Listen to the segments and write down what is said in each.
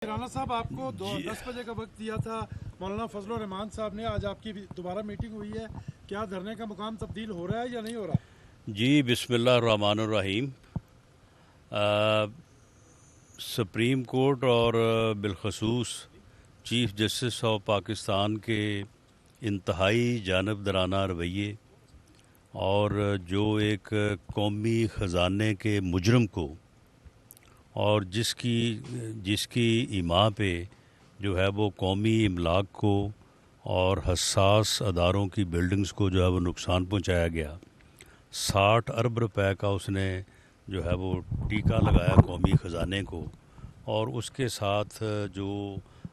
राना साहब आपको 10 बजे का वक्त दिया था मौलाना फजल रहमान साहब ने, आज आपकी दोबारा मीटिंग हुई है, क्या धरने का मुकाम तब्दील हो रहा है या नहीं हो रहा? जी बिस्मिल्लाहिर्रहमानिर्रहीम। सुप्रीम कोर्ट और बिलखसूस चीफ जस्टिस ऑफ पाकिस्तान के इंतहाई जानबदाराना रवैये और जो एक कौमी ख़जाने के मुजरम को और जिसकी इमा पे जो है वो कौमी इमलाक को और हसास अदारों की बिल्डिंग्स को जो है वो नुकसान पहुंचाया गया, 60 अरब रुपए का उसने जो है वो टीका लगाया कौमी ख़जाने को, और उसके साथ जो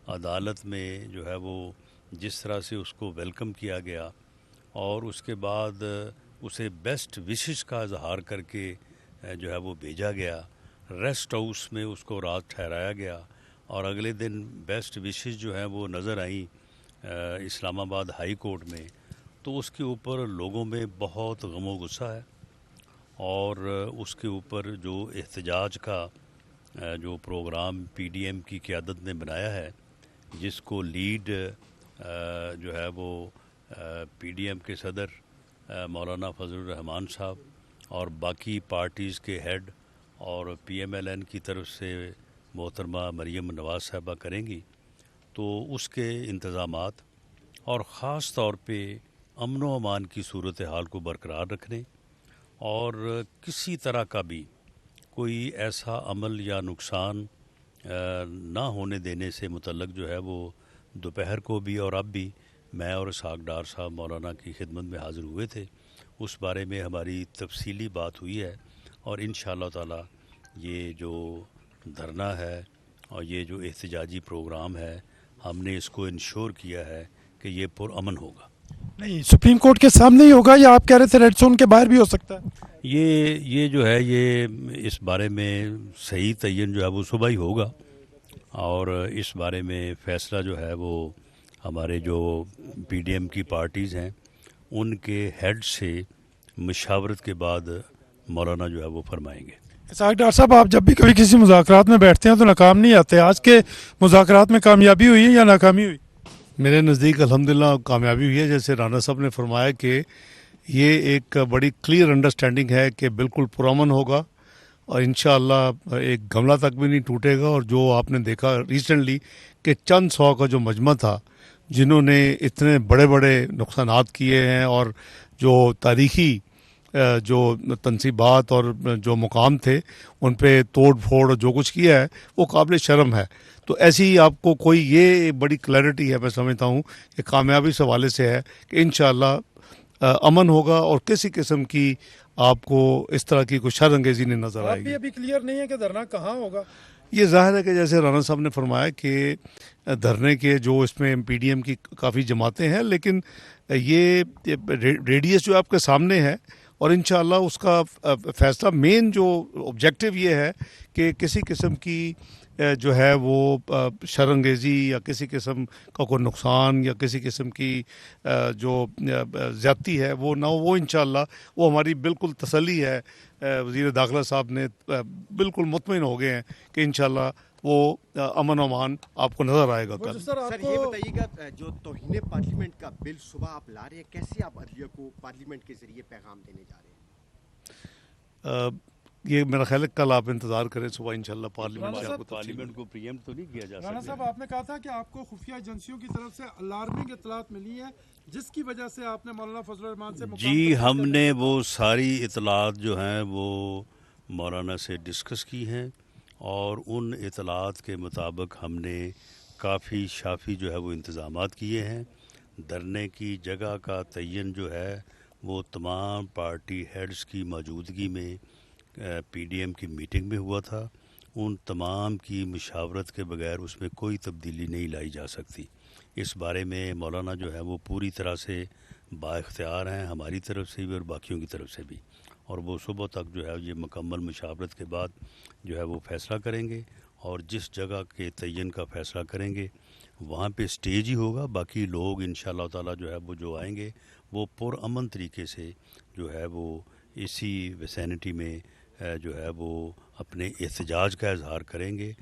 अदालत में जो है वो जिस तरह से उसको वेलकम किया गया और उसके बाद उसे बेस्ट विशेस का इजहार करके जो है वो भेजा गया, रेस्ट हाउस में उसको रात ठहराया गया और अगले दिन बेस्ट विशेस जो है वो नज़र आई इस्लामाबाद हाई कोर्ट में। तो उसके ऊपर लोगों में बहुत गम व गुस्सा है और उसके ऊपर जो एहतजाज का जो प्रोग्राम पीडीएम की क़यादत ने बनाया है, जिसको लीड जो है वो पीडीएम के सदर मौलाना फजल रहमान साहब और बाकी पार्टीज़ के हेड और पीएमएलएन की तरफ से मोहतरमा मरीम नवाज़ साहबा करेंगी, तो उसके इंतज़ामात और ख़ास तौर पे अमन व अमान की सूरत हाल को बरकरार रखने और किसी तरह का भी कोई ऐसा अमल या नुकसान ना होने देने से मुतल्लक जो है वो दोपहर को भी और अब भी मैं और इसहाक डार साहब मौलाना की खिदमत में हाज़िर हुए थे। उस बारे में हमारी तफसीली बात हुई है और इंशाअल्लाह ताला ये जो धरना है और ये जो एहतजाजी प्रोग्राम है, हमने इसको इंश्योर किया है कि ये पुरअमन होगा। नहीं, सुप्रीम कोर्ट के सामने ही होगा या आप कह रहे थे रेड जोन के बाहर भी हो सकता है? ये जो है ये इस बारे में सही तयन जो है वो सुबह ही होगा और इस बारे में फ़ैसला जो है वो हमारे जो पीडीएम की पार्टीज़ हैं उनके हेड से मशावरत के बाद मौलाना जो है वो फरमाएंगे। इसहाक डार साहब, आप जब भी कभी किसी मुज़ाकरात में बैठते हैं तो नाकाम नहीं आते, आज के मुज़ाकरात में कामयाबी हुई है या नाकामी हुई? मेरे नज़दीक अल्हम्दुलिल्लाह कामयाबी हुई है। जैसे राना साहब ने फरमाया कि ये एक बड़ी क्लियर अंडरस्टैंडिंग है कि बिल्कुल पुरअमन होगा और इंशाअल्लाह एक गमला तक भी नहीं टूटेगा। और जो आपने देखा रिसेंटली कि चंद सौ का जो मजमा था जिन्होंने इतने बड़े बड़े नुकसानात किए हैं और जो तारीख़ी जो तनसीबात और जो मुकाम थे उन पे तोड़ फोड़ जो कुछ किया है वो काबिल शर्म है। तो ऐसी ही आपको कोई ये बड़ी क्लैरिटी है, मैं समझता हूँ कि कामयाबी इस हवाले से है कि इंशाअल्लाह अमन होगा और किसी किस्म की आपको इस तरह की कोई शर्अंगेज़ी नहीं नज़र आएगी। अभी क्लियर नहीं है कि धरना कहाँ होगा? ये ज़ाहिर है कि जैसे राना साहब ने फरमाया कि धरने के जो इसमें पीडीएम की काफ़ी जमातें हैं, लेकिन ये रेडियस जो आपके सामने है और इंशाअल्लाह उसका फ़ैसला मेन जो ऑब्जेक्टिव ये है कि किसी किस्म की जो है वो शर्अंगेज़ी या किसी किस्म का कोई नुकसान या किसी किस्म की जो ज़्यादती है वो ना हो। वो इंशाअल्लाह वो हमारी बिल्कुल तसल्ली है। वज़ीर दाखिला साहब ने बिल्कुल मुतमईन हो गए हैं कि इंशाअल्लाह वो अमन अमान आपको नज़र आएगा कल। सर ये बताइएगा, जो तौहीन पार्लियामेंट का बिल सुबह आप ला रहे हैं, कैसे आप अदलिया को पार्लियामेंट के ज़रिए पैगाम देने जा रहे हैं? ये मेरा ख्याल है कल आप इंतज़ार करें, सुबह इंशाअल्लाह पार्लियामेंट को प्रीएम्प्ट तो नहीं किया जा राना सकता। साहब, आपने कहा था कि आपको खुफिया एजेंसियों की तरफ से अलार्मिंग इतलात मिली है जिसकी वजह से आपने मौलाना फजल रहमान से मुकाम जी तब्दील हमने करने वो सारी इतलात जो हैं वो मौलाना से डिस्कस की हैं और उन इतलात के मुताबिक हमने काफ़ी शाफी जो है वो इंतज़ामात किए हैं। धरने की जगह का तयन जो है वो तमाम पार्टी हेड्स की मौजूदगी में पीडीएम की मीटिंग में हुआ था। उन तमाम की मशावरत के बगैर उसमें कोई तब्दीली नहीं लाई जा सकती। इस बारे में मौलाना जो है वो पूरी तरह से बाइख्तियार हैं, हमारी तरफ से भी और बाकियों की तरफ से भी, और वो सुबह तक जो है ये मुकम्मल मशावरत के बाद जो है वो फ़ैसला करेंगे और जिस जगह के तयन का फ़ैसला करेंगे वहाँ पे स्टेज ही होगा। बाकी लोग इंशाअल्लाह ताला जो है वो जो आएंगे वो पुरअमन तरीके से जो है वो इसी विसिनिटी में जो है वो अपने एहतजाज का इजहार करेंगे।